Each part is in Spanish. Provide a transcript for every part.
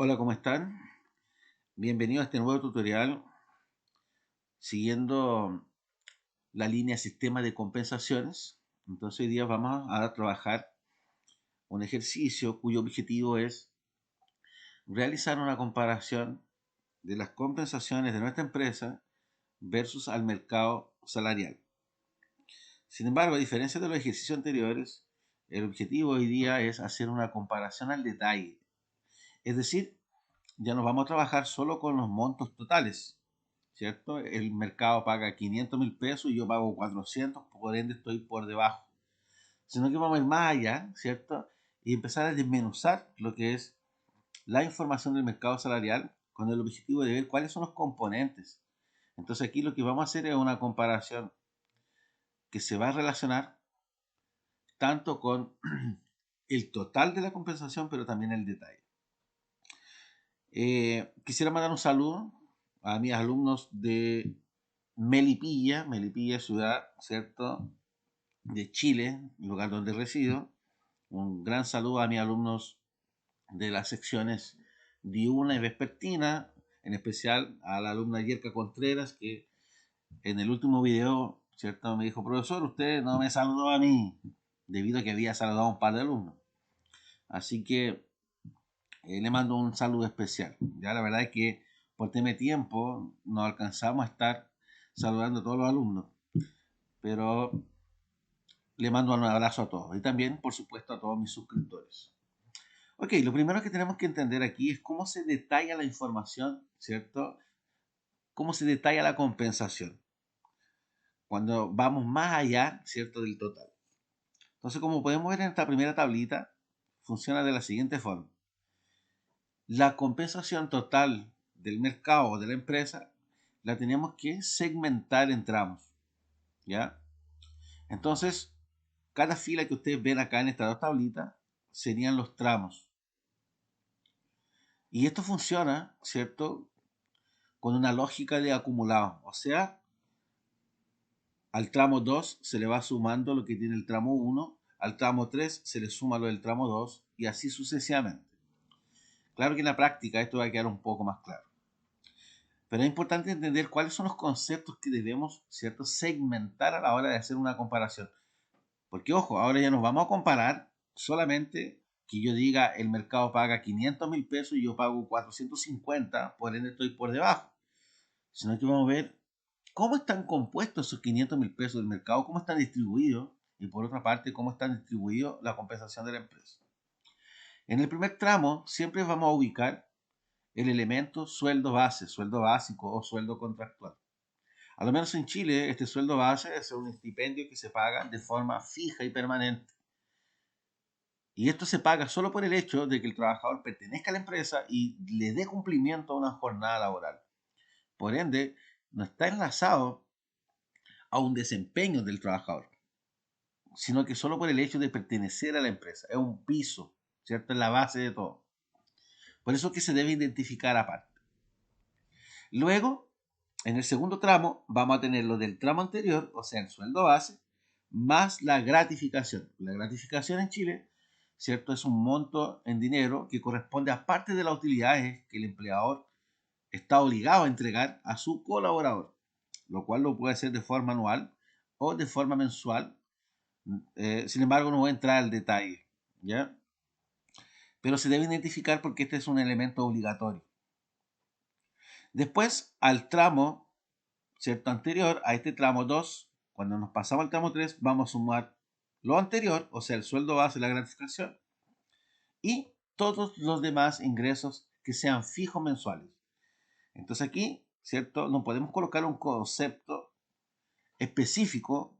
Hola, ¿cómo están? Bienvenido a este nuevo tutorial siguiendo la línea sistema de compensaciones. Entonces hoy día vamos a trabajar un ejercicio cuyo objetivo es realizar una comparación de las compensaciones de nuestra empresa versus al mercado salarial. Sin embargo, a diferencia de los ejercicios anteriores, el objetivo hoy día es hacer una comparación al detalle. Es decir, ya nos vamos a trabajar solo con los montos totales, ¿cierto? El mercado paga 500.000 pesos y yo pago 400, por ende estoy por debajo. Sino que vamos a ir más allá, ¿cierto? Y empezar a desmenuzar lo que es la información del mercado salarial con el objetivo de ver cuáles son los componentes. Entonces aquí lo que vamos a hacer es una comparación que se va a relacionar tanto con el total de la compensación, pero también el detalle. Quisiera mandar un saludo a mis alumnos de Melipilla, Melipilla ciudad, ¿cierto? De Chile, lugar donde resido. Un gran saludo a mis alumnos de las secciones diurna y vespertina, en especial a la alumna Yerka Contreras, que en el último video, ¿cierto? Me dijo, profesor, usted no me saludó a mí, debido a que había saludado a un par de alumnos. Así que le mando un saludo especial. Ya la verdad es que por tema de tiempo no alcanzamos a estar saludando a todos los alumnos, pero le mando un abrazo a todos y también, por supuesto, a todos mis suscriptores. Ok, lo primero que tenemos que entender aquí es cómo se detalla la información, ¿cierto? Cómo se detalla la compensación cuando vamos más allá, ¿cierto? Del total. Entonces, como podemos ver en esta primera tablita, funciona de la siguiente forma. La compensación total del mercado o de la empresa la tenemos que segmentar en tramos, ¿ya? Entonces, cada fila que ustedes ven acá en estas dos tablitas serían los tramos. Y esto funciona, ¿cierto? Con una lógica de acumulado. O sea, al tramo 2 se le va sumando lo que tiene el tramo 1, al tramo 3 se le suma lo del tramo 2 y así sucesivamente. Claro que en la práctica esto va a quedar un poco más claro. Pero es importante entender cuáles son los conceptos que debemos, ¿cierto?, segmentar a la hora de hacer una comparación. Porque, ojo, ahora ya nos vamos a comparar solamente que yo diga el mercado paga 500.000 pesos y yo pago 450, por ende estoy por debajo. Sino que vamos a ver cómo están compuestos esos 500.000 pesos del mercado, cómo están distribuidos y por otra parte cómo están distribuidos la compensación de la empresa. En el primer tramo siempre vamos a ubicar el elemento sueldo base, sueldo básico o sueldo contractual. A lo menos en Chile, este sueldo base es un estipendio que se paga de forma fija y permanente. Y esto se paga solo por el hecho de que el trabajador pertenezca a la empresa y le dé cumplimiento a una jornada laboral. Por ende, no está enlazado a un desempeño del trabajador, sino que solo por el hecho de pertenecer a la empresa. Es un piso, ¿cierto? Es la base de todo. Por eso es que se debe identificar aparte. Luego, en el segundo tramo, vamos a tener lo del tramo anterior, o sea, el sueldo base, más la gratificación. La gratificación en Chile, ¿cierto? Es un monto en dinero que corresponde a parte de las utilidades que el empleador está obligado a entregar a su colaborador, lo cual lo puede hacer de forma anual o de forma mensual. Sin embargo, no voy a entrar al detalle, ¿ya? Pero se debe identificar porque este es un elemento obligatorio. Después, al tramo, ¿cierto? Anterior, a este tramo 2, cuando nos pasamos al tramo 3, vamos a sumar lo anterior, o sea, el sueldo base, la gratificación, y todos los demás ingresos que sean fijos mensuales. Entonces aquí, ¿cierto? No podemos colocar un concepto específico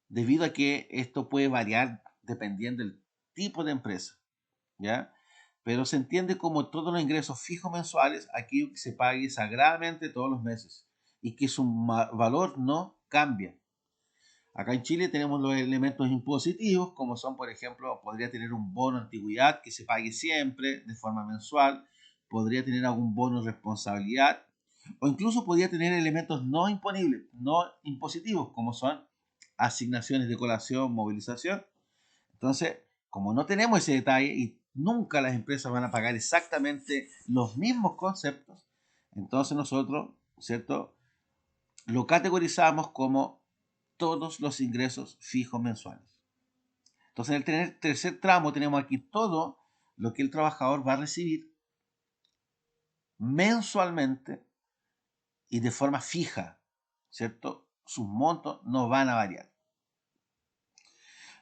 debido a que esto puede variar dependiendo del tipo de empresa, ¿ya? Pero se entiende como todos los ingresos fijos mensuales, aquello que se pague sagradamente todos los meses y que su valor no cambia. Acá en Chile tenemos los elementos impositivos, como son, por ejemplo, podría tener un bono antigüedad que se pague siempre de forma mensual, podría tener algún bono de responsabilidad, o incluso podría tener elementos no imponibles, no impositivos, como son asignaciones de colación, movilización. Entonces, como no tenemos ese detalle y nunca las empresas van a pagar exactamente los mismos conceptos. Entonces nosotros, ¿cierto?, lo categorizamos como todos los ingresos fijos mensuales. Entonces en el tercer tramo tenemos aquí todo lo que el trabajador va a recibir mensualmente y de forma fija, ¿cierto? Sus montos no van a variar.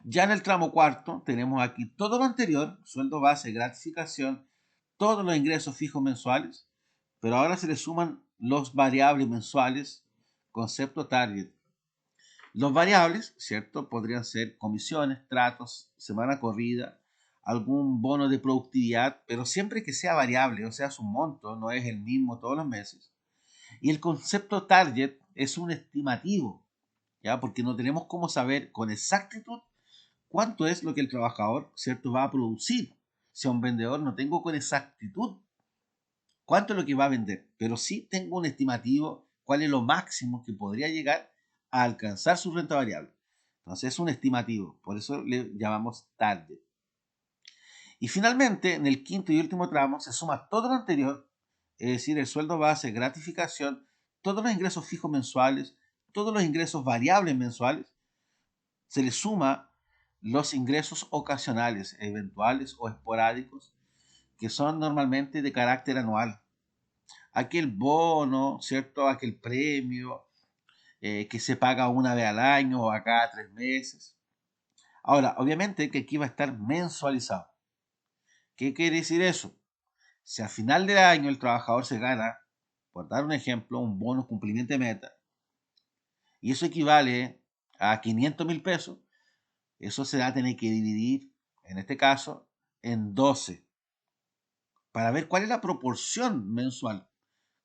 Ya en el tramo cuarto tenemos aquí todo lo anterior, sueldo base, gratificación, todos los ingresos fijos mensuales, pero ahora se le suman los variables mensuales, concepto target. Los variables, ¿cierto? Podrían ser comisiones, tratos, semana corrida, algún bono de productividad, pero siempre que sea variable, o sea, su monto no es el mismo todos los meses. Y el concepto target es un estimativo, ¿ya? Porque no tenemos cómo saber con exactitud cuánto es lo que el trabajador, ¿cierto?, va a producir. Si a un vendedor no tengo con exactitud cuánto es lo que va a vender, pero sí tengo un estimativo cuál es lo máximo que podría llegar a alcanzar su renta variable. Entonces es un estimativo, por eso le llamamos target. Y finalmente, en el quinto y último tramo se suma todo lo anterior, es decir, el sueldo base, gratificación, todos los ingresos fijos mensuales, todos los ingresos variables mensuales, se le suma los ingresos ocasionales, eventuales o esporádicos, que son normalmente de carácter anual. Aquel bono, ¿cierto? Aquel premio que se paga una vez al año o a cada 3 meses. Ahora, obviamente que aquí va a estar mensualizado. ¿Qué quiere decir eso? Si al final del año el trabajador se gana, por dar un ejemplo, un bono cumplimiento de meta, y eso equivale a 500.000 pesos, eso se va a tener que dividir, en este caso, en 12, para ver cuál es la proporción mensual,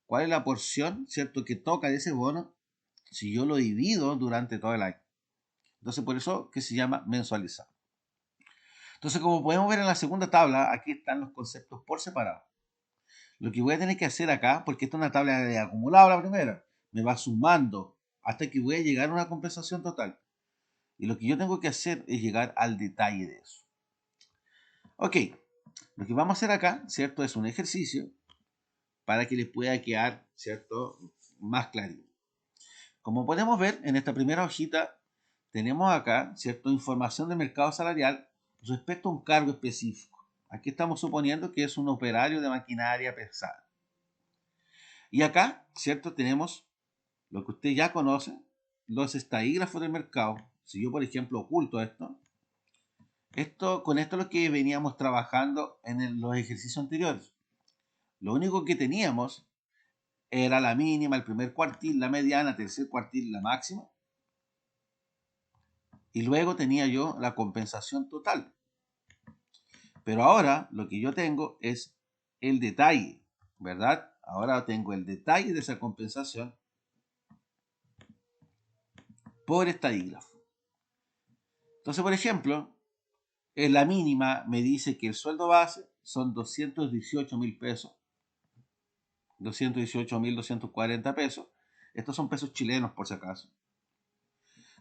cuál es la porción, ¿cierto?, que toca de ese bono si yo lo divido durante todo el año. Entonces, por eso que se llama mensualizado. Entonces, como podemos ver en la segunda tabla, aquí están los conceptos por separado. Lo que voy a tener que hacer acá, porque esta es una tabla de acumulado la primera, me va sumando hasta que voy a llegar a una compensación total. Y lo que yo tengo que hacer es llegar al detalle de eso. Ok, lo que vamos a hacer acá, ¿cierto? Es un ejercicio para que les pueda quedar, ¿cierto?, más claro. Como podemos ver, en esta primera hojita tenemos acá, ¿cierto?, información del mercado salarial respecto a un cargo específico. Aquí estamos suponiendo que es un operario de maquinaria pesada. Y acá, ¿cierto?, tenemos lo que usted ya conoce, los estadígrafos del mercado. Si yo, por ejemplo, oculto con esto es lo que veníamos trabajando en los ejercicios anteriores. Lo único que teníamos era la mínima, el primer cuartil, la mediana, tercer cuartil, la máxima. Y luego tenía yo la compensación total. Pero ahora lo que yo tengo es el detalle, ¿verdad? Ahora tengo el detalle de esa compensación por estadígrafo. Entonces, por ejemplo, en la mínima me dice que el sueldo base son 218.000 pesos. 218.240 pesos. Estos son pesos chilenos, por si acaso.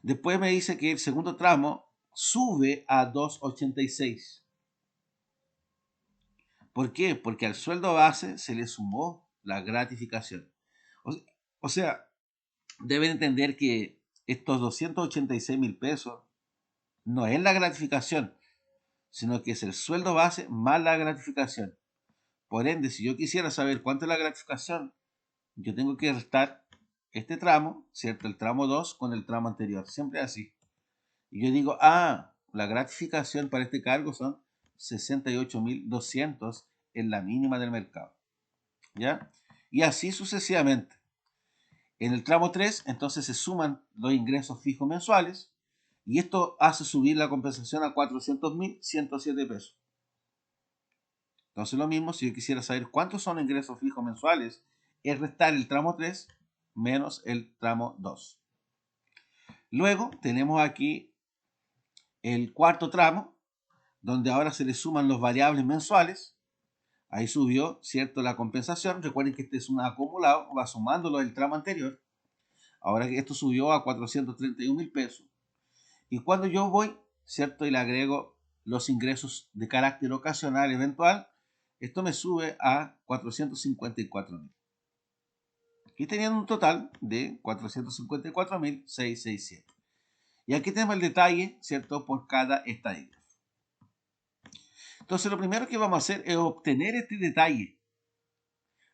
Después me dice que el segundo tramo sube a 286. ¿Por qué? Porque al sueldo base se le sumó la gratificación. O sea, deben entender que estos 286.000 pesos no es la gratificación, sino que es el sueldo base más la gratificación. Por ende, si yo quisiera saber cuánto es la gratificación, yo tengo que restar este tramo, ¿cierto? El tramo 2 con el tramo anterior. Siempre así. Y yo digo, la gratificación para este cargo son 68.200 en la mínima del mercado. ¿Ya? Y así sucesivamente. En el tramo 3, entonces se suman los ingresos fijos mensuales y esto hace subir la compensación a 400.107 pesos. Entonces lo mismo, si yo quisiera saber cuántos son los ingresos fijos mensuales, es restar el tramo 3 menos el tramo 2. Luego tenemos aquí el cuarto tramo, donde ahora se le suman los variables mensuales. Ahí subió, ¿cierto?, la compensación. Recuerden que este es un acumulado, va sumándolo del tramo anterior. Ahora que esto subió a 431.000 pesos. Y cuando yo voy, ¿cierto?, y le agrego los ingresos de carácter ocasional eventual, esto me sube a 454.000. Aquí teniendo un total de 454.667. Y aquí tenemos el detalle, ¿cierto?, por cada estadística. Entonces, lo primero que vamos a hacer es obtener este detalle.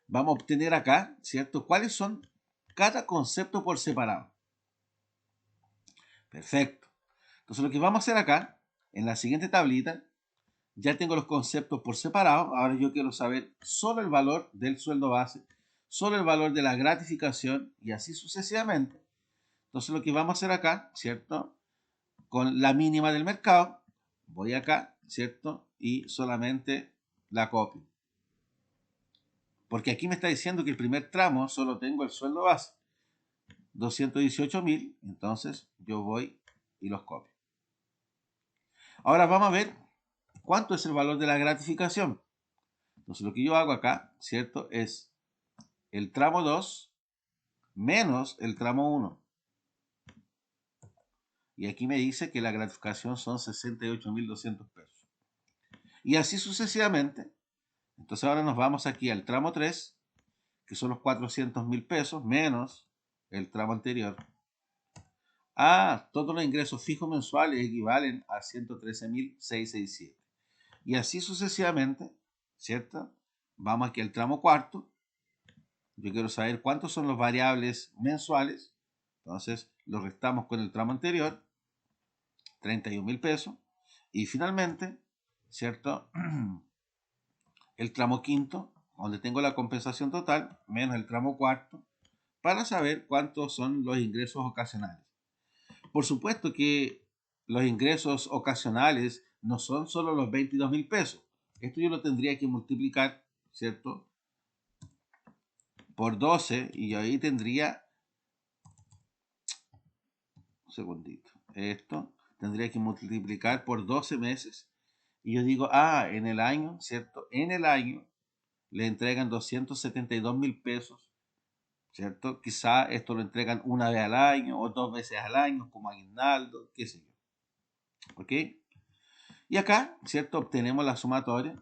Vamos a obtener acá, ¿cierto?, cuáles son cada concepto por separado. Perfecto. Entonces, lo que vamos a hacer acá, en la siguiente tablita, ya tengo los conceptos por separado. Ahora yo quiero saber solo el valor del sueldo base, solo el valor de la gratificación y así sucesivamente. Entonces, lo que vamos a hacer acá, ¿cierto?, con la mínima del mercado, voy acá, ¿cierto?, y solamente la copio. Porque aquí me está diciendo que el primer tramo solo tengo el sueldo base, 218.000, entonces yo voy y los copio. Ahora vamos a ver cuánto es el valor de la gratificación. Entonces lo que yo hago acá, ¿cierto?, es el tramo 2 menos el tramo 1. Y aquí me dice que la gratificación son 68.200 pesos. Y así sucesivamente. Entonces ahora nos vamos aquí al tramo 3, que son los 400.000 pesos, menos el tramo anterior. Todos los ingresos fijos mensuales equivalen a 113.667. Y así sucesivamente, ¿cierto? Vamos aquí al tramo cuarto. Yo quiero saber cuántos son los variables mensuales. Entonces, lo restamos con el tramo anterior, 31.000 pesos. Y finalmente, ¿cierto?, el tramo quinto, donde tengo la compensación total, menos el tramo cuarto, para saber cuántos son los ingresos ocasionales. Por supuesto que los ingresos ocasionales no son solo los 22.000 pesos. Esto yo lo tendría que multiplicar, ¿cierto?, por 12 y ahí tendría, un segundito, esto tendría que multiplicar por 12 meses. Y yo digo, en el año, ¿cierto? En el año le entregan 272.000 pesos, ¿cierto? Quizá esto lo entregan una vez al año o 2 veces al año, como aguinaldo, qué sé yo. ¿Ok? Y acá, ¿cierto?, obtenemos la sumatoria.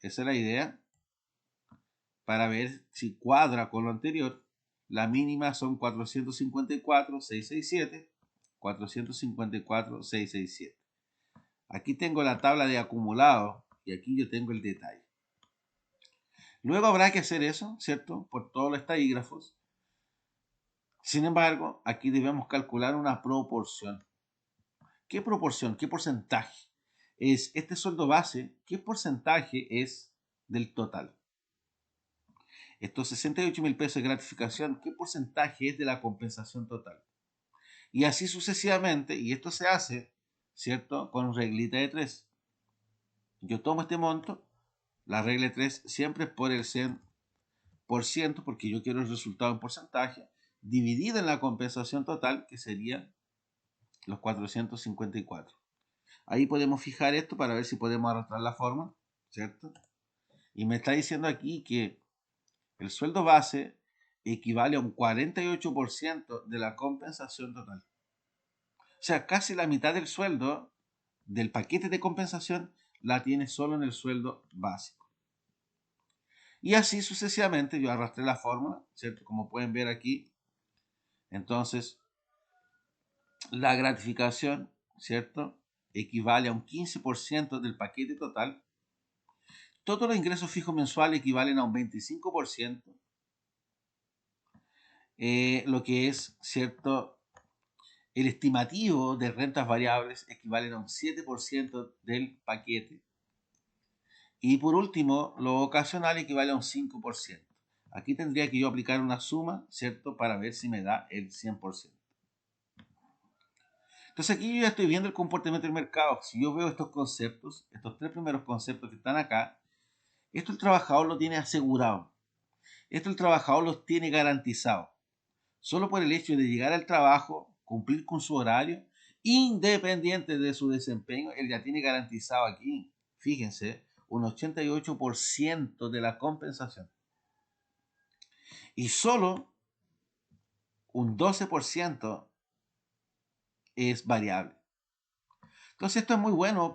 Esa es la idea. Para ver si cuadra con lo anterior. La mínima son 454.667. 454.667. Aquí tengo la tabla de acumulado y aquí yo tengo el detalle. Luego habrá que hacer eso, ¿cierto?, por todos los estadígrafos. Sin embargo, aquí debemos calcular una proporción. ¿Qué proporción? ¿Qué porcentaje es este sueldo base? ¿Qué porcentaje es del total? Estos 68.000 pesos de gratificación, ¿qué porcentaje es de la compensación total? Y así sucesivamente, y esto se hace, ¿cierto?, con reglita de 3. Yo tomo este monto, la regla de 3 siempre es por el 100%, porque yo quiero el resultado en porcentaje, dividido en la compensación total, que sería los 454. Ahí podemos fijar esto para ver si podemos arrastrar la forma, ¿cierto? Y me está diciendo aquí que el sueldo base equivale a un 48% de la compensación total. O sea, casi la mitad del sueldo del paquete de compensación la tiene solo en el sueldo básico. Y así sucesivamente yo arrastré la fórmula, ¿cierto? Como pueden ver aquí. Entonces, la gratificación, ¿cierto?, equivale a un 15% del paquete total. Todos los ingresos fijos mensuales equivalen a un 25%. Lo que es, ¿cierto?, el estimativo de rentas variables equivale a un 7% del paquete. Y por último, lo ocasional equivale a un 5%. Aquí tendría que yo aplicar una suma, ¿cierto?, para ver si me da el 100%. Entonces aquí yo ya estoy viendo el comportamiento del mercado. Si yo veo estos conceptos, estos 3 primeros conceptos que están acá, esto el trabajador lo tiene asegurado. Esto el trabajador lo tiene garantizado. Solo por el hecho de llegar al trabajo, cumplir con su horario, independiente de su desempeño, él ya tiene garantizado aquí, fíjense, un 88% de la compensación. Y solo un 12% es variable. Entonces esto es muy bueno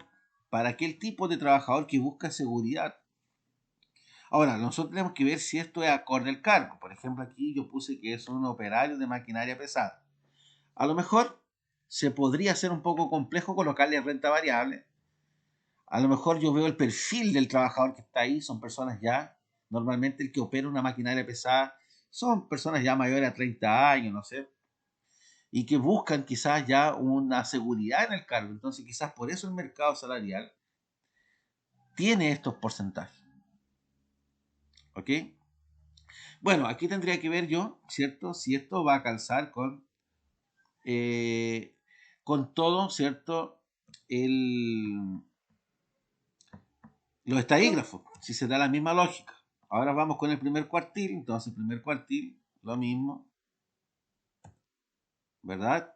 para aquel tipo de trabajador que busca seguridad. Ahora, nosotros tenemos que ver si esto es acorde al cargo. Por ejemplo, aquí yo puse que es un operario de maquinaria pesada. A lo mejor se podría hacer un poco complejo colocarle renta variable. A lo mejor yo veo el perfil del trabajador que está ahí, son personas ya, normalmente el que opera una maquinaria pesada, son personas ya mayores a 30 años, no sé, y que buscan quizás ya una seguridad en el cargo. Entonces quizás por eso el mercado salarial tiene estos porcentajes. ¿Ok? Bueno, aquí tendría que ver yo, ¿cierto? Si esto va a calzar con todo, ¿cierto? Los estadígrafos, si se da la misma lógica. Ahora vamos con el primer cuartil, entonces primer cuartil, lo mismo, ¿verdad?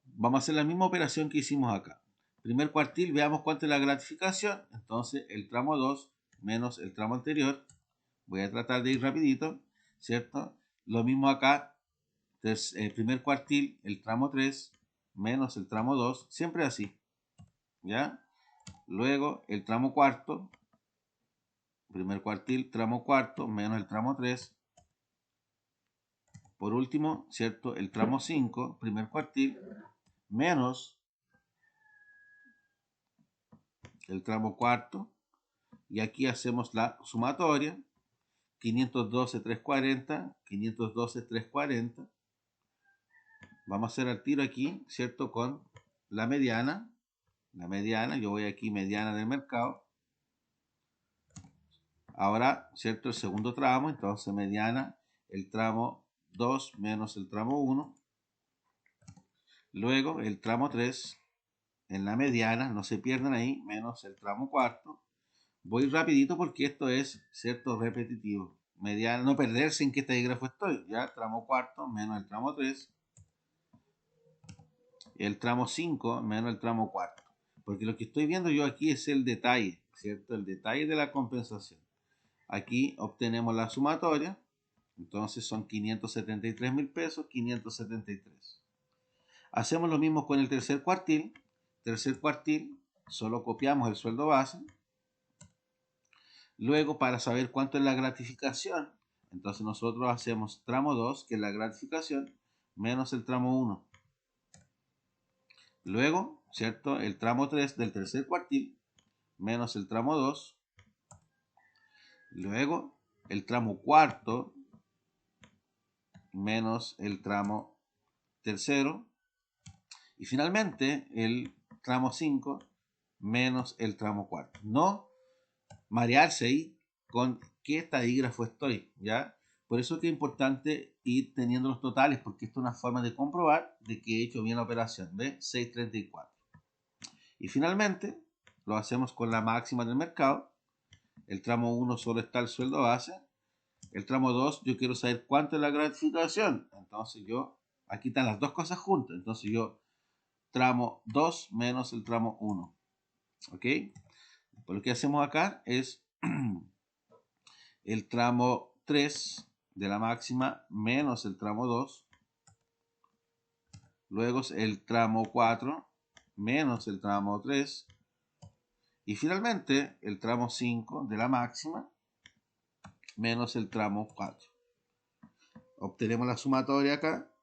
Vamos a hacer la misma operación que hicimos acá. Primer cuartil, veamos cuánto es la gratificación, entonces el tramo 2 menos el tramo anterior, voy a tratar de ir rapidito, ¿cierto? Lo mismo acá, el primer cuartil, el tramo 3 menos el tramo 2, siempre así, ¿ya? Luego el tramo cuarto, primer cuartil, tramo cuarto, menos el tramo 3. Por último, ¿cierto? El tramo 5, primer cuartil, menos el tramo cuarto. Y aquí hacemos la sumatoria. 512, 340, 512, 340. Vamos a hacer al tiro aquí, ¿cierto? Con la mediana. La mediana, yo voy aquí mediana del mercado. Ahora, ¿cierto? El segundo tramo, entonces mediana, el tramo 2 menos el tramo 1. Luego el tramo 3 en la mediana, no se pierdan ahí, menos el tramo cuarto. Voy rapidito porque esto es, ¿cierto? Repetitivo. Mediana, no perderse en qué taquígrafo estoy, ¿ya? Tramo cuarto menos el tramo 3. El tramo 5 menos el tramo cuarto. Porque lo que estoy viendo yo aquí es el detalle, ¿cierto? El detalle de la compensación. Aquí obtenemos la sumatoria. Entonces son 573 mil pesos, 573. Hacemos lo mismo con el tercer cuartil. Tercer cuartil, solo copiamos el sueldo base. Luego, para saber cuánto es la gratificación, entonces nosotros hacemos tramo 2, que es la gratificación, menos el tramo 1. Luego, ¿cierto? El tramo 3 del tercer cuartil, menos el tramo 2. Luego, el tramo cuarto, menos el tramo tercero. Y finalmente, el tramo 5, menos el tramo cuarto. No marearse ahí con qué estadígrafo estoy, ¿ya? Por eso es que es importante ir teniendo los totales, porque esto es una forma de comprobar de que he hecho bien la operación, ¿ve? 634. Y finalmente, lo hacemos con la máxima del mercado. El tramo 1 solo está el sueldo base. El tramo 2, yo quiero saber cuánto es la gratificación. Entonces aquí están las dos cosas juntas. Entonces yo, tramo 2 menos el tramo 1. ¿Ok? Pues lo que hacemos acá es el tramo 3 de la máxima menos el tramo 2. Luego el tramo 4 menos el tramo 3. Y finalmente el tramo 5 de la máxima menos el tramo 4. Obtenemos la sumatoria acá.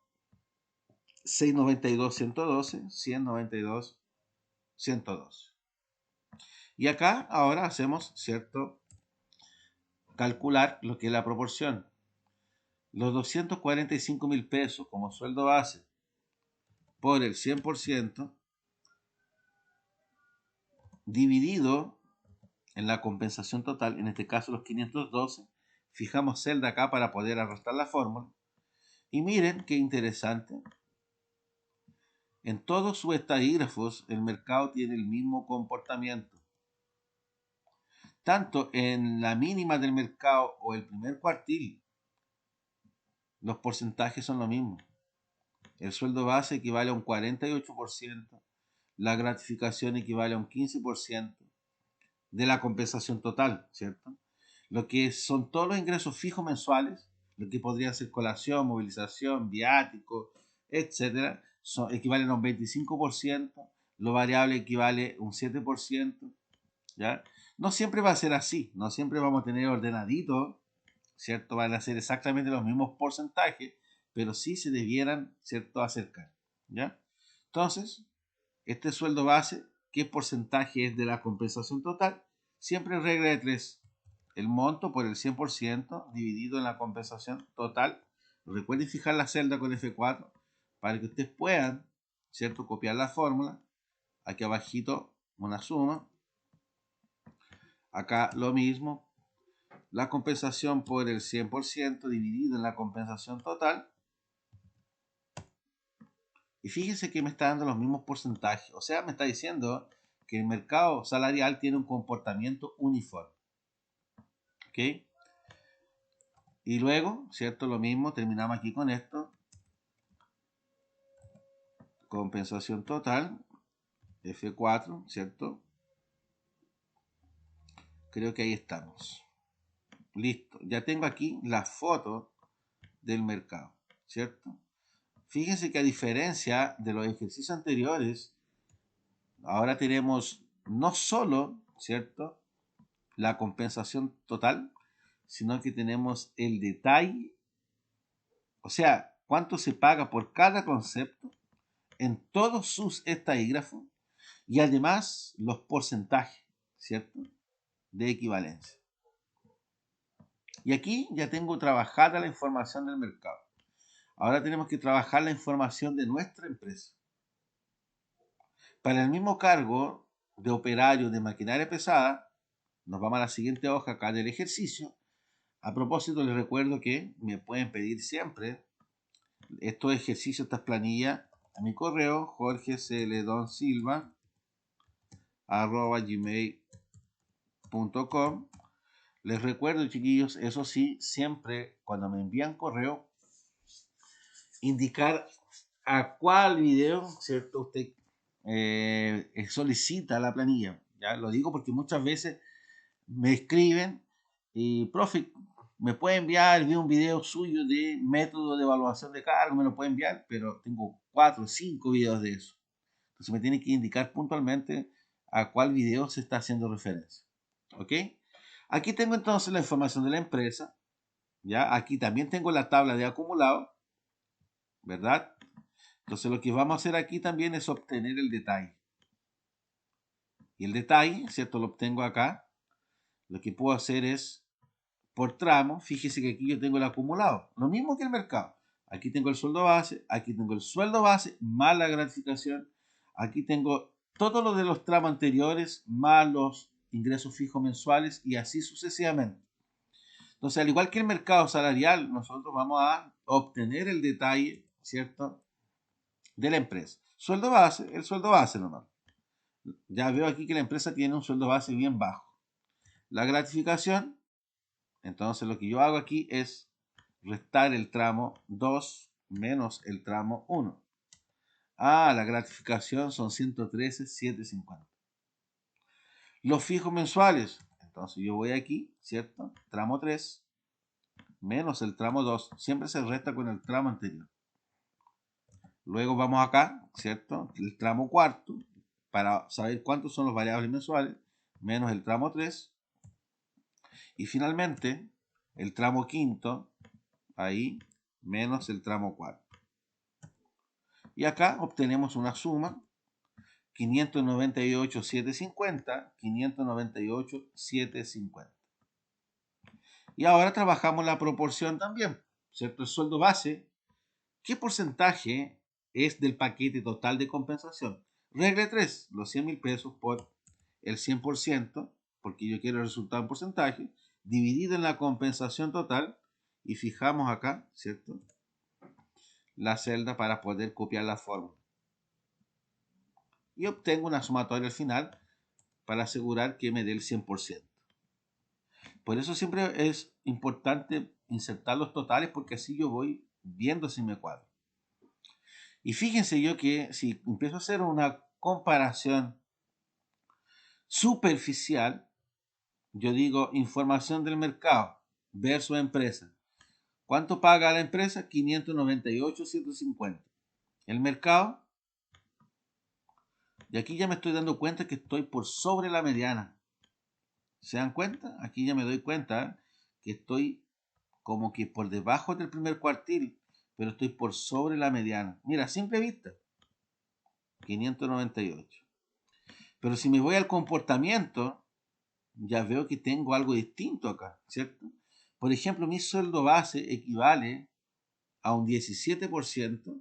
692, 112, 192, 112. Y acá ahora hacemos, ¿cierto? Calcular lo que es la proporción. Los 245 mil pesos como sueldo base por el 100% dividido en la compensación total, en este caso los 512, fijamos celda acá para poder arrastrar la fórmula. Y miren qué interesante. En todos sus estadígrafos el mercado tiene el mismo comportamiento. Tanto en la mínima del mercado o el primer cuartil, los porcentajes son lo mismo. El sueldo base equivale a un 48%, la gratificación equivale a un 15% de la compensación total, ¿cierto? Lo que son todos los ingresos fijos mensuales, lo que podrían ser colación, movilización, viático, etcétera, equivalen a un 25%, lo variable equivale un 7%, ¿ya? No siempre va a ser así, no siempre vamos a tener ordenadito, ¿cierto? Van a ser exactamente los mismos porcentajes, pero sí se debieran, ¿cierto?, acercar, ¿ya? Entonces, este sueldo base, ¿qué porcentaje es de la compensación total? Siempre regla de 3. El monto por el 100% dividido en la compensación total. Recuerden fijar la celda con F4 para que ustedes puedan, ¿cierto?, copiar la fórmula. Aquí abajito una suma. Acá lo mismo. La compensación por el 100% dividido en la compensación total. Y fíjense que me está dando los mismos porcentajes. O sea, me está diciendo que el mercado salarial tiene un comportamiento uniforme. ¿Ok? Y luego, ¿cierto? Lo mismo, terminamos aquí con esto. Compensación total, F4, ¿cierto? Creo que ahí estamos. Listo. Ya tengo aquí la foto del mercado, ¿cierto? Fíjense que a diferencia de los ejercicios anteriores, ahora tenemos no solo, ¿cierto?, la compensación total, sino que tenemos el detalle, o sea, cuánto se paga por cada concepto en todos sus estadígrafos y además los porcentajes, ¿cierto?, de equivalencia. Y aquí ya tengo trabajada la información del mercado. Ahora tenemos que trabajar la información de nuestra empresa. Para el mismo cargo de operario de maquinaria pesada, nos vamos a la siguiente hoja acá del ejercicio. A propósito, les recuerdo que me pueden pedir siempre estos ejercicios, estas planillas, a mi correo, jorgecldonsilva@gmail.com. Les recuerdo, chiquillos, eso sí, siempre cuando me envían correo, indicar a cuál video, ¿cierto?, usted solicita la planilla. Ya lo digo porque muchas veces me escriben y, profe, me puede enviar, vi un video suyo de método de evaluación de cargo, me lo puede enviar, pero tengo 4 o 5 videos de eso. Entonces me tiene que indicar puntualmente a cuál video se está haciendo referencia. ¿Ok? Aquí tengo entonces la información de la empresa. ¿Ya? Aquí también tengo la tabla de acumulado, ¿verdad? Entonces lo que vamos a hacer aquí también es obtener el detalle. Y el detalle, ¿cierto?, lo obtengo acá. Lo que puedo hacer es por tramo. Fíjese que aquí yo tengo el acumulado. Lo mismo que el mercado. Aquí tengo el sueldo base, aquí tengo el sueldo base más la gratificación. Aquí tengo todo lo de los tramos anteriores más los ingresos fijos mensuales y así sucesivamente. Entonces, al igual que el mercado salarial, nosotros vamos a obtener el detalle, ¿cierto?, de la empresa. Sueldo base, el sueldo base normal. Ya veo aquí que la empresa tiene un sueldo base bien bajo. La gratificación, entonces lo que yo hago aquí es restar el tramo 2 menos el tramo 1. La gratificación son 113,750. Los fijos mensuales, entonces yo voy aquí, ¿cierto? Tramo 3 menos el tramo 2. Siempre se resta con el tramo anterior. Luego vamos acá, ¿cierto? El tramo cuarto, para saber cuántos son los variables mensuales, menos el tramo 3. Y finalmente, el tramo quinto, ahí, menos el tramo cuarto. Y acá obtenemos una suma, 598,750, 598,750. Y ahora trabajamos la proporción también, ¿cierto? El sueldo base, ¿qué porcentaje es del paquete total de compensación? Regla 3, los 100.000 pesos por el 100%, porque yo quiero el resultado en porcentaje, dividido en la compensación total, y fijamos acá, ¿cierto?, la celda para poder copiar la fórmula. Y obtengo una sumatoria al final para asegurar que me dé el 100%. Por eso siempre es importante insertar los totales, porque así yo voy viendo si me cuadra. Y fíjense yo que si empiezo a hacer una comparación superficial, yo digo información del mercado versus empresa. ¿Cuánto paga la empresa? 598,750. El mercado, Y aquí ya me estoy dando cuenta que estoy por sobre la mediana. ¿Se dan cuenta? Aquí ya me doy cuenta que estoy como que por debajo del primer cuartil, pero estoy por sobre la mediana. Mira, a simple vista, 598. Pero si me voy al comportamiento, ya veo que tengo algo distinto acá, ¿cierto? Por ejemplo, mi sueldo base equivale a un 17%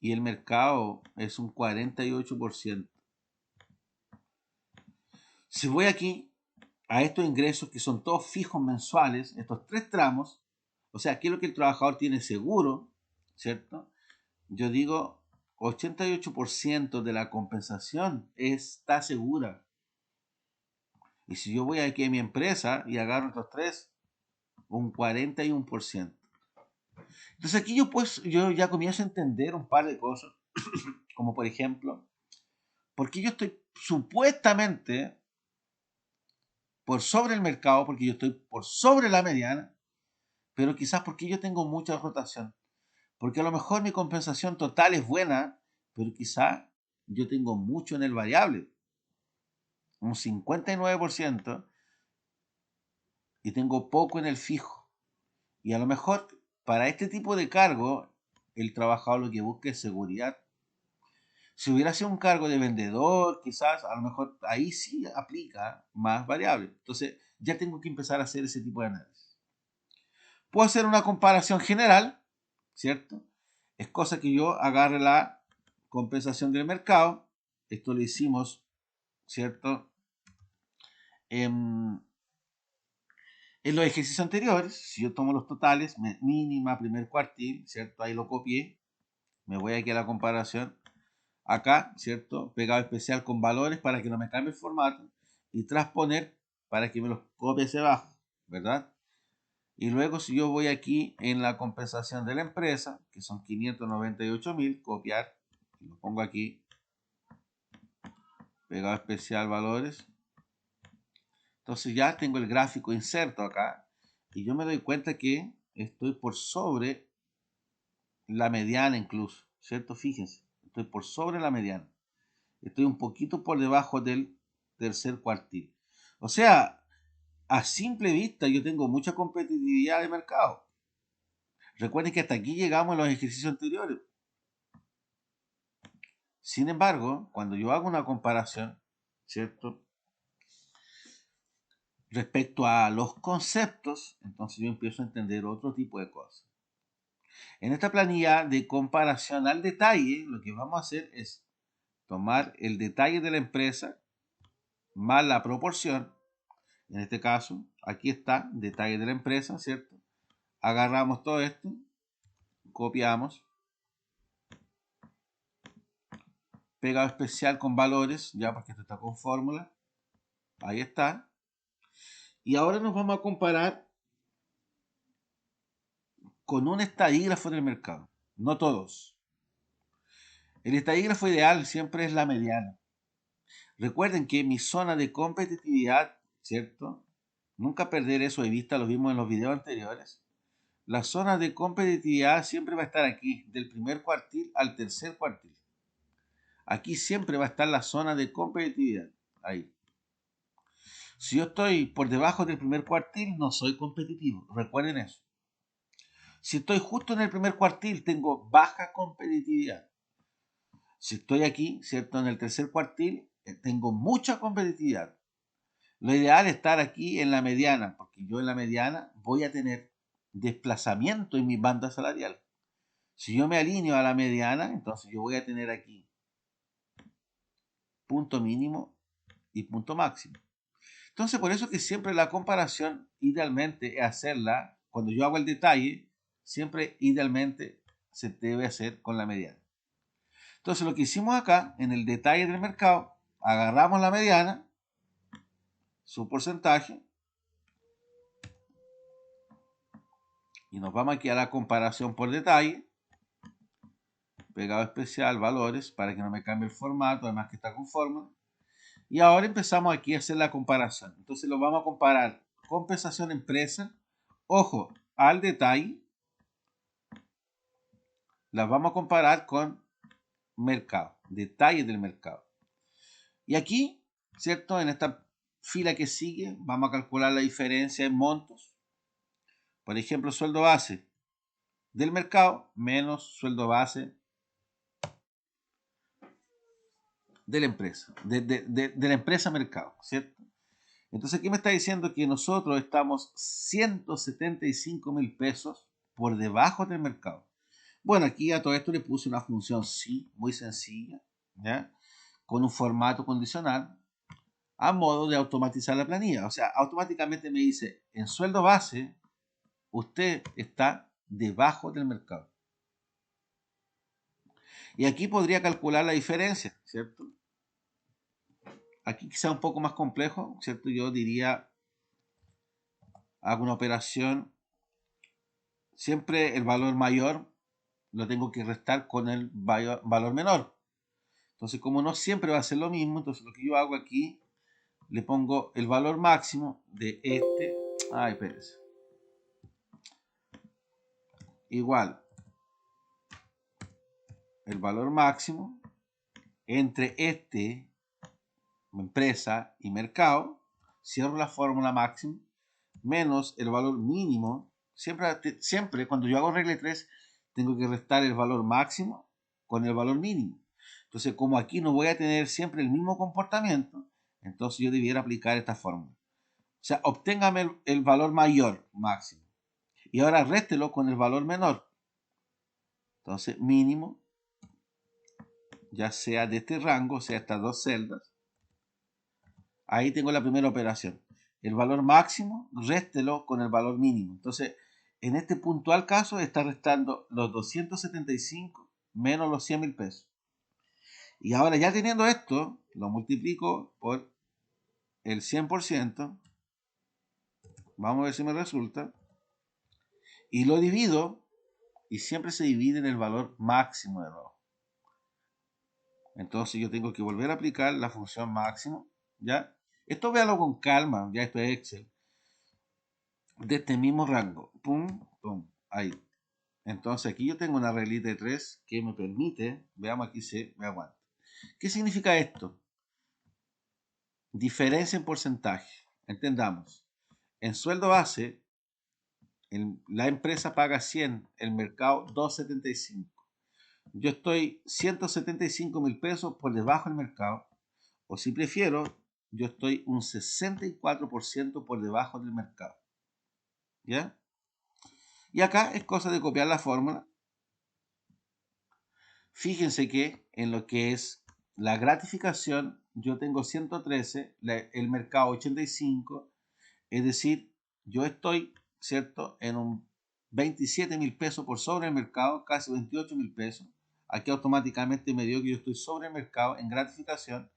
y el mercado es un 48%. Si voy aquí a estos ingresos que son todos fijos mensuales, estos tres tramos, o sea, aquí es lo que el trabajador tiene seguro, ¿cierto? Yo digo, 88% de la compensación está segura. Y si yo voy aquí a mi empresa y agarro estos tres, un 41%. Entonces aquí yo ya comienzo a entender un par de cosas, como por ejemplo, ¿por qué yo estoy supuestamente por sobre el mercado? Porque yo estoy por sobre la mediana, pero quizás porque yo tengo mucha rotación. Porque a lo mejor mi compensación total es buena, pero quizás yo tengo mucho en el variable, un 59%, y tengo poco en el fijo. Y a lo mejor para este tipo de cargo, el trabajador lo que busca es seguridad. Si hubiera sido un cargo de vendedor, quizás a lo mejor ahí sí aplica más variable. Entonces ya tengo que empezar a hacer ese tipo de análisis. Puedo hacer una comparación general, ¿cierto? Es cosa que yo agarre la compensación del mercado. Esto lo hicimos, ¿cierto? En, en los ejercicios anteriores, si yo tomo los totales, mínima, primer cuartil, ¿cierto? Ahí lo copié. Me voy aquí a la comparación. Acá, ¿cierto? Pegado especial con valores para que no me cambie el formato. Y transponer para que me los copie hacia abajo, ¿verdad? Y luego si yo voy aquí en la compensación de la empresa, que son 598.000, copiar, lo pongo aquí, pegado especial valores. Entonces ya tengo el gráfico inserto acá y yo me doy cuenta que estoy por sobre la mediana incluso, ¿cierto? Fíjense, estoy por sobre la mediana. Estoy un poquito por debajo del tercer cuartil. O sea, a simple vista yo tengo mucha competitividad de mercado. Recuerden que hasta aquí llegamos en los ejercicios anteriores. Sin embargo, cuando yo hago una comparación, ¿cierto? Respecto a los conceptos, entonces yo empiezo a entender otro tipo de cosas. En esta planilla de comparación al detalle, lo que vamos a hacer es tomar el detalle de la empresa más la proporción. En este caso, aquí está, detalle de la empresa, ¿cierto? Agarramos todo esto, copiamos, pegado especial con valores, ya porque esto está con fórmula, ahí está. Y ahora nos vamos a comparar con un estadígrafo en el mercado, no todos. El estadígrafo ideal siempre es la mediana. Recuerden que mi zona de competitividad, ¿cierto? Nunca perder eso de vista, lo vimos en los videos anteriores. La zona de competitividad siempre va a estar aquí, del primer cuartil al tercer cuartil. Aquí siempre va a estar la zona de competitividad. Ahí. Si yo estoy por debajo del primer cuartil, no soy competitivo. Recuerden eso. Si estoy justo en el primer cuartil, tengo baja competitividad. Si estoy aquí, ¿cierto? En el tercer cuartil, tengo mucha competitividad. Lo ideal es estar aquí en la mediana, porque yo en la mediana voy a tener desplazamiento en mi banda salarial. Si yo me alineo a la mediana, entonces yo voy a tener aquí punto mínimo y punto máximo. Entonces, por eso que siempre la comparación, idealmente, es hacerla, cuando yo hago el detalle, siempre idealmente se debe hacer con la mediana. Entonces, lo que hicimos acá, en el detalle del mercado, agarramos la mediana, su porcentaje, y nos vamos aquí a la comparación por detalle, pegado especial, valores, para que no me cambie el formato, además que está con fórmula. Y ahora empezamos aquí a hacer la comparación. Entonces lo vamos a comparar compensación empresa, ojo, al detalle, las vamos a comparar con mercado. detalles del mercado. Y aquí, ¿cierto? En esta fila que sigue, vamos a calcular la diferencia en montos. Por ejemplo, sueldo base del mercado menos sueldo base de la empresa, de la empresa mercado, ¿cierto? Entonces aquí me está diciendo que nosotros estamos 175.000 pesos por debajo del mercado. Bueno, aquí a todo esto le puse una función sí, muy sencilla, ¿ya? Con un formato condicional, a modo de automatizar la planilla. O sea, automáticamente me dice, en sueldo base, usted está debajo del mercado. Y aquí podría calcular la diferencia, ¿cierto? Aquí quizá un poco más complejo, ¿cierto? Yo diría, hago una operación, siempre el valor mayor lo tengo que restar con el valor menor. Entonces, como no siempre va a ser lo mismo, entonces lo que yo hago aquí, le pongo el valor máximo de este. Ay, espérense. Igual el valor máximo entre este, empresa y mercado, cierro la fórmula máxima, menos el valor mínimo. Siempre cuando yo hago regla 3, tengo que restar el valor máximo con el valor mínimo. Entonces, como aquí no voy a tener siempre el mismo comportamiento, entonces yo debiera aplicar esta fórmula. O sea, obténgame el valor mayor máximo. Y ahora réstelo con el valor menor. Entonces, mínimo, ya sea de este rango, o sea, estas dos celdas. Ahí tengo la primera operación. El valor máximo, réstelo con el valor mínimo. Entonces, en este puntual caso, está restando los 275 menos los 100.000 pesos. Y ahora ya teniendo esto, lo multiplico por el 100%. Vamos a ver si me resulta. Y lo divido, y siempre se divide en el valor máximo de nuevo. Entonces yo tengo que volver a aplicar la función máximo, ¿ya? Esto véalo con calma, ya esto es Excel. De este mismo rango, pum, pum, ahí. Entonces aquí yo tengo una reglita de 3 que me permite, veamos aquí se me aguanta. ¿Qué significa esto? Diferencia en porcentaje. Entendamos. En sueldo base, la empresa paga 100, el mercado 275. Yo estoy 175.000 pesos por debajo del mercado, o si prefiero, yo estoy un 64% por debajo del mercado. ¿Ya? Y acá es cosa de copiar la fórmula. Fíjense que en lo que es la gratificación, yo tengo 113, el mercado 85, es decir, yo estoy, ¿cierto?, en un 27.000 pesos por sobre el mercado, casi 28.000 pesos. Aquí automáticamente me dio que yo estoy sobre el mercado en gratificación.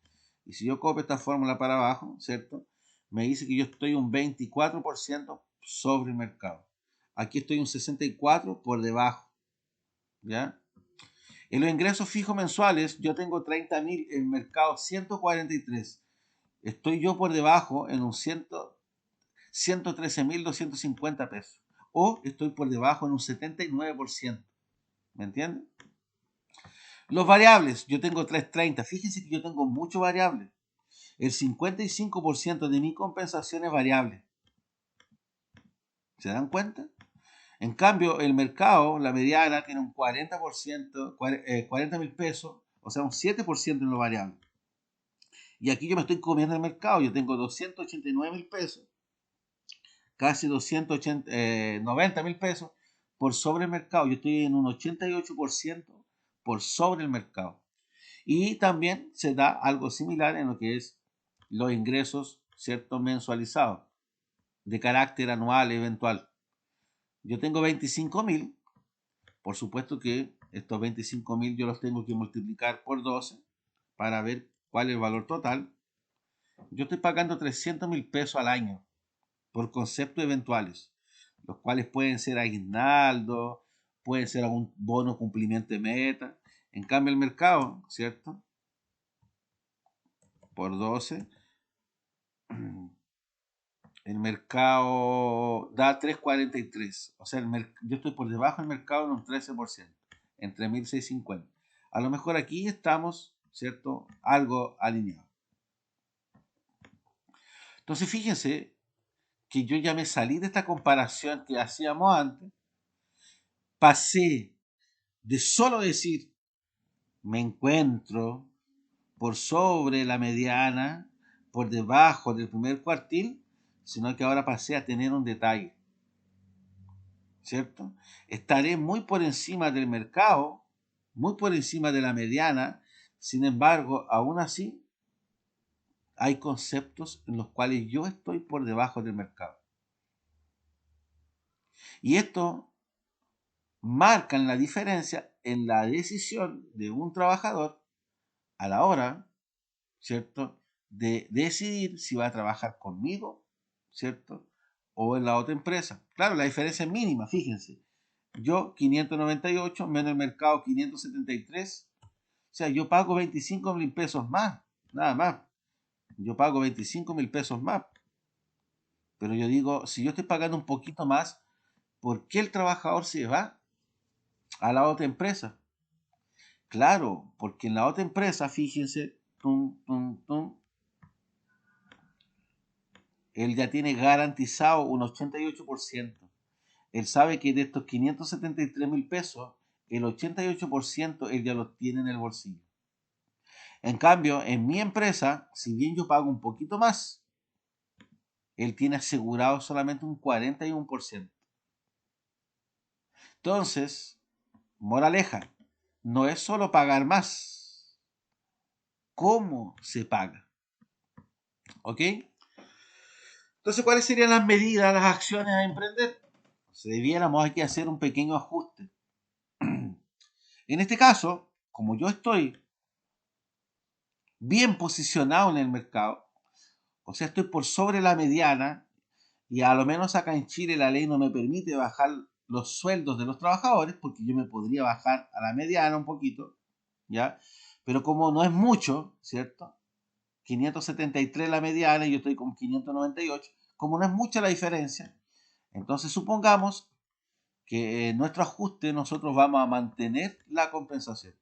Y si yo copio esta fórmula para abajo, ¿cierto?, me dice que yo estoy un 24% sobre el mercado. Aquí estoy un 64% por debajo. ¿Ya? En los ingresos fijos mensuales, yo tengo 30.000, el mercado 143. Estoy yo por debajo en un 113.250 pesos. O estoy por debajo en un 79%. ¿Me entienden? Los variables, yo tengo 330. Fíjense que yo tengo muchos variables. El 55% de mi compensación es variable. ¿Se dan cuenta? En cambio, el mercado, la mediana, tiene un 40%, 40.000 pesos, o sea, un 7% en lo variable. Y aquí yo me estoy comiendo el mercado, yo tengo 289.000 pesos, casi 290.000 pesos por sobre el mercado. Yo estoy en un 88% por sobre el mercado. Y también se da algo similar en lo que es los ingresos, ¿cierto?, mensualizados, de carácter anual eventual. Yo tengo 25.000. Por supuesto que estos 25.000 yo los tengo que multiplicar por 12 para ver cuál es el valor total. Yo estoy pagando 300.000 pesos al año por conceptos eventuales, los cuales pueden ser aguinaldo, pueden ser algún bono cumplimiento de meta. En cambio el mercado, ¿cierto?, por 12, el mercado da 3.43. O sea, yo estoy por debajo del mercado en un 13%, entre 1.650. A lo mejor aquí estamos ¿cierto? Algo alineado. Entonces fíjense que yo ya me salí de esta comparación que hacíamos antes, pasé de solo decir me encuentro por sobre la mediana, por debajo del primer cuartil, sino que ahora pasé a tener un detalle, ¿cierto? Estaré muy por encima del mercado, muy por encima de la mediana, sin embargo, aún así, hay conceptos en los cuales yo estoy por debajo del mercado. Y esto marca la diferencia en la decisión de un trabajador a la hora, ¿cierto?, de decidir si va a trabajar conmigo, ¿cierto?, o en la otra empresa. Claro, la diferencia es mínima, fíjense. Yo 598 menos el mercado 573. O sea, yo pago 25.000 pesos más, nada más. Yo pago 25.000 pesos más. Pero yo digo, si yo estoy pagando un poquito más, ¿por qué el trabajador se va a la otra empresa? Claro, porque en la otra empresa, fíjense, él ya tiene garantizado un 88%. Él sabe que de estos 573.000 pesos, el 88% él ya los tiene en el bolsillo. En cambio, en mi empresa, si bien yo pago un poquito más, él tiene asegurado solamente un 41%. Entonces, moraleja, no es solo pagar más, ¿cómo se paga? ¿Ok? Entonces, ¿cuáles serían las medidas, las acciones a emprender? Si debiéramos aquí hacer un pequeño ajuste. En este caso, como yo estoy bien posicionado en el mercado, o sea, estoy por sobre la mediana, y a lo menos acá en Chile la ley no me permite bajar los sueldos de los trabajadores, porque yo me podría bajar a la mediana un poquito, ¿ya? Pero como no es mucho, ¿cierto? 573 la mediana y yo estoy con 598, como no es mucha la diferencia, entonces supongamos que en nuestro ajuste nosotros vamos a mantener la compensación.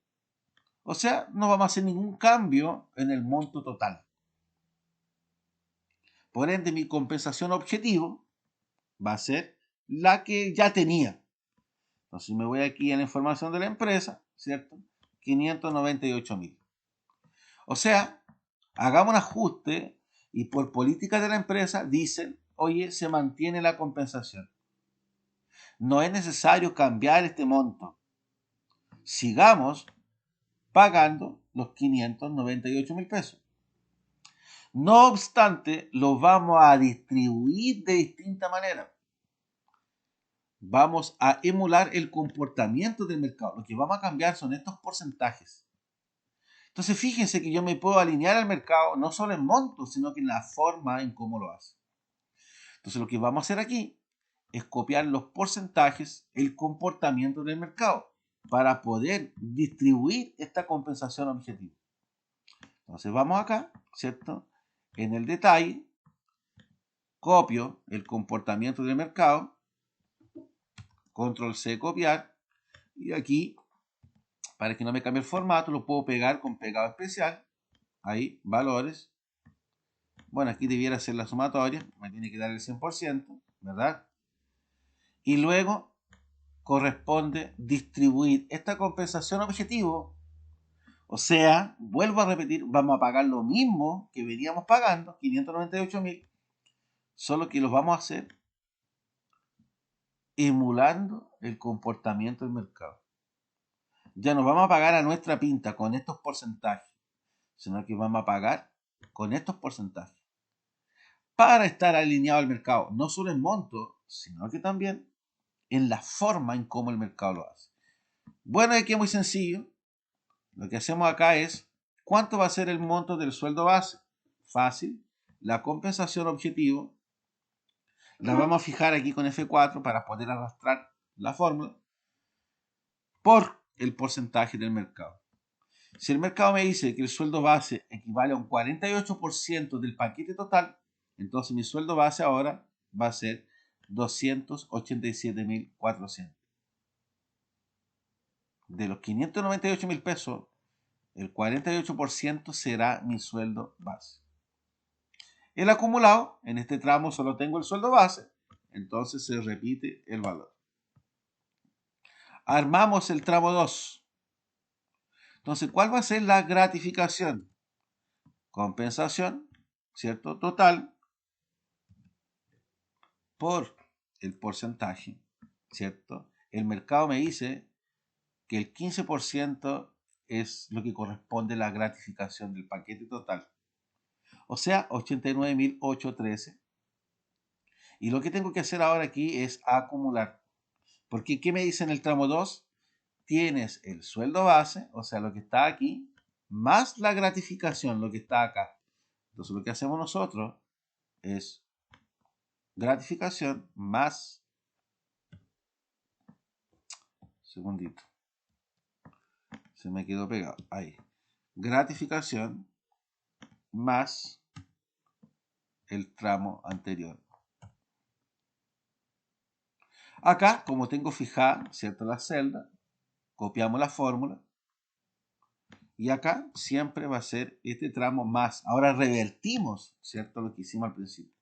O sea, no vamos a hacer ningún cambio en el monto total. Por ende, mi compensación objetivo va a ser la que ya tenía. Entonces me voy aquí a la información de la empresa, ¿cierto? 598.000. O sea, hagamos un ajuste y por política de la empresa dicen, oye, se mantiene la compensación. No es necesario cambiar este monto. Sigamos pagando los 598.000 pesos. No obstante, los vamos a distribuir de distinta manera. Vamos a emular el comportamiento del mercado. Lo que vamos a cambiar son estos porcentajes. Entonces, fíjense que yo me puedo alinear al mercado no solo en montos, sino que en la forma en cómo lo hace. Entonces, lo que vamos a hacer aquí es copiar los porcentajes, el comportamiento del mercado, para poder distribuir esta compensación objetiva. Entonces, vamos acá, ¿cierto? En el detalle, copio el comportamiento del mercado, control C, copiar, y aquí, para que no me cambie el formato, lo puedo pegar con pegado especial, ahí, valores. Bueno, aquí debiera ser la sumatoria, me tiene que dar el 100%, ¿verdad? Y luego corresponde distribuir esta compensación objetivo, o sea, vuelvo a repetir, vamos a pagar lo mismo que veníamos pagando, 598.000, solo que los vamos a hacer emulando el comportamiento del mercado. Ya no vamos a pagar a nuestra pinta con estos porcentajes, sino que vamos a pagar con estos porcentajes para estar alineado al mercado, no solo en monto, sino que también en la forma en cómo el mercado lo hace. Bueno, aquí es muy sencillo. Lo que hacemos acá es, ¿cuánto va a ser el monto del sueldo base? Fácil. La compensación objetivo la vamos a fijar aquí con F4 para poder arrastrar la fórmula por el porcentaje del mercado. Si el mercado me dice que el sueldo base equivale a un 48% del paquete total, entonces mi sueldo base ahora va a ser 287.400. De los 598.000 pesos, el 48% será mi sueldo base. El acumulado, en este tramo solo tengo el sueldo base, entonces se repite el valor. Armamos el tramo 2. Entonces, ¿cuál va a ser la gratificación? Compensación, ¿cierto? Total por el porcentaje, ¿cierto? El mercado me dice que el 15% es lo que corresponde a la gratificación del paquete total. O sea, 89.813. Y lo que tengo que hacer ahora aquí es acumular. Porque, ¿qué me dice en el tramo 2? Tienes el sueldo base, o sea, lo que está aquí, más la gratificación, lo que está acá. Entonces, lo que hacemos nosotros es gratificación más... Segundito. Se me quedó pegado. Ahí. Gratificación más el tramo anterior. Acá, como tengo fijada, ¿cierto? La celda, copiamos la fórmula. Y acá siempre va a ser este tramo más. Ahora revertimos, ¿cierto? Lo que hicimos al principio.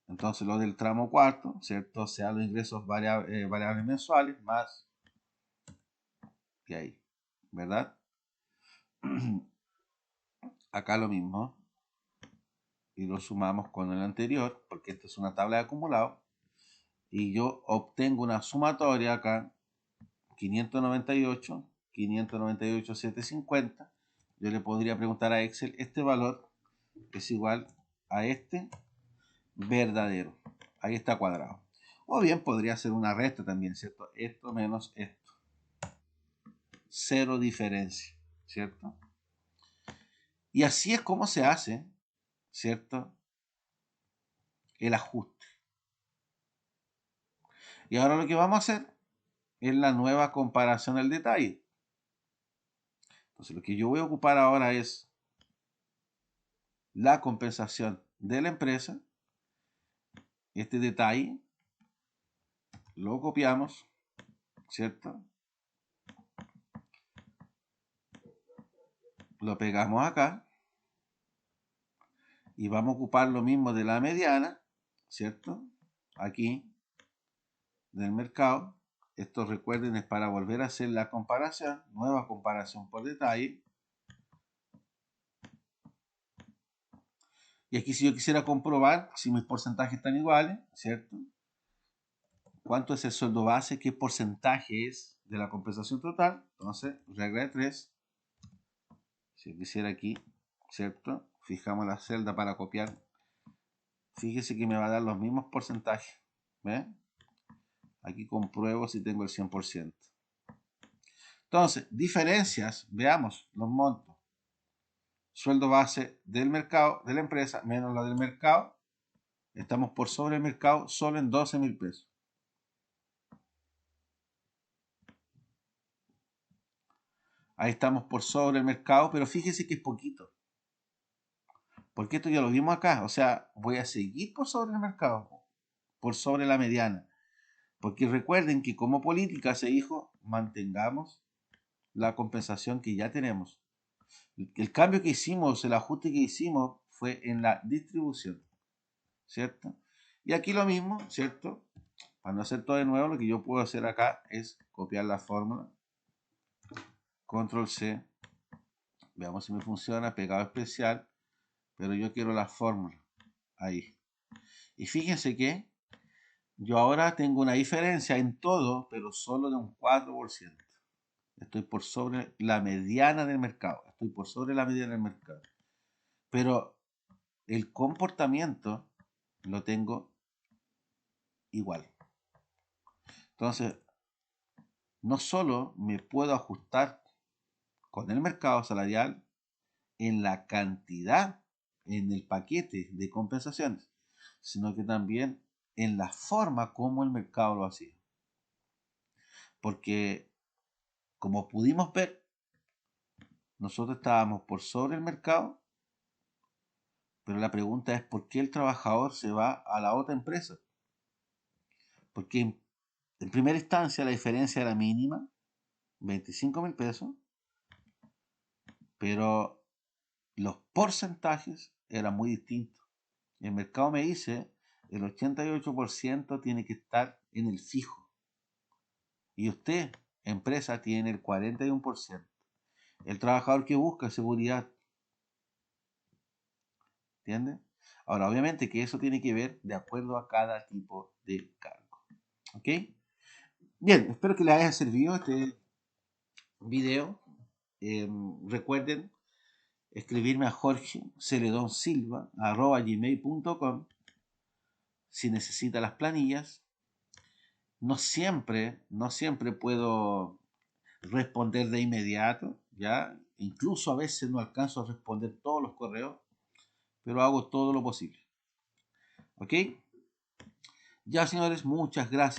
Entonces lo del tramo cuarto, ¿cierto? Sea los ingresos variables mensuales más que ahí, ¿verdad? Acá lo mismo. Y lo sumamos con el anterior, porque esta es una tabla de acumulado. Y yo obtengo una sumatoria acá, 598, 598, 750. Yo le podría preguntar a Excel, este valor es igual a este verdadero. Ahí está cuadrado. O bien podría ser una resta también, ¿cierto? Esto menos esto. Cero diferencia, ¿cierto? Y así es como se hace, ¿cierto? El ajuste. Y ahora lo que vamos a hacer es la nueva comparación al detalle. Entonces lo que yo voy a ocupar ahora es la compensación de la empresa. Este detalle lo copiamos, ¿cierto? Lo pegamos acá. Y vamos a ocupar lo mismo de la mediana, ¿cierto? Aquí, del mercado. Esto, recuerden, es para volver a hacer la comparación, nueva comparación por detalle. Y aquí si yo quisiera comprobar si mis porcentajes están iguales, ¿cierto? ¿Cuánto es el sueldo base? ¿Qué porcentaje es de la compensación total? Entonces, regla de 3. Si yo quisiera aquí, ¿cierto? Fijamos la celda para copiar. Fíjese que me va a dar los mismos porcentajes. ¿Ven? Aquí compruebo si tengo el 100%. Entonces, diferencias, veamos los montos. Sueldo base del mercado, de la empresa, menos la del mercado. Estamos por sobre el mercado solo en 12.000 pesos. Ahí estamos por sobre el mercado, pero fíjese que es poquito. Porque esto ya lo vimos acá. O sea, voy a seguir por sobre el mercado, por sobre la mediana. Porque recuerden que como política se dijo, mantengamos la compensación que ya tenemos. El cambio que hicimos, el ajuste que hicimos fue en la distribución, ¿cierto? Y aquí lo mismo, ¿cierto? Para no hacer todo de nuevo, lo que yo puedo hacer acá es copiar la fórmula, control C, veamos si me funciona, pegado especial, pero yo quiero la fórmula, ahí. Y fíjense que yo ahora tengo una diferencia en todo, pero solo de un 4%. Estoy por sobre la mediana del mercado, estoy por sobre la mediana del mercado. Pero el comportamiento lo tengo igual. Entonces, no solo me puedo ajustar con el mercado salarial en la cantidad, en el paquete de compensaciones, sino que también en la forma como el mercado lo hacía. Porque, como pudimos ver, nosotros estábamos por sobre el mercado, pero la pregunta es ¿por qué el trabajador se va a la otra empresa? Porque en primera instancia la diferencia era mínima, 25.000 pesos, pero los porcentajes eran muy distintos. El mercado me dice el 88% tiene que estar en el fijo. Y usted, empresa, tiene el 41%. El trabajador que busca seguridad. ¿Entiende? Ahora, obviamente que eso tiene que ver de acuerdo a cada tipo de cargo. ¿Ok? Bien, espero que les haya servido este video. Recuerden escribirme a jorgeceledonsilva@gmail.com si necesita las planillas. No siempre puedo responder de inmediato, ¿ya? Incluso a veces no alcanzo a responder todos los correos, pero hago todo lo posible. ¿Ok? Ya, señores, muchas gracias.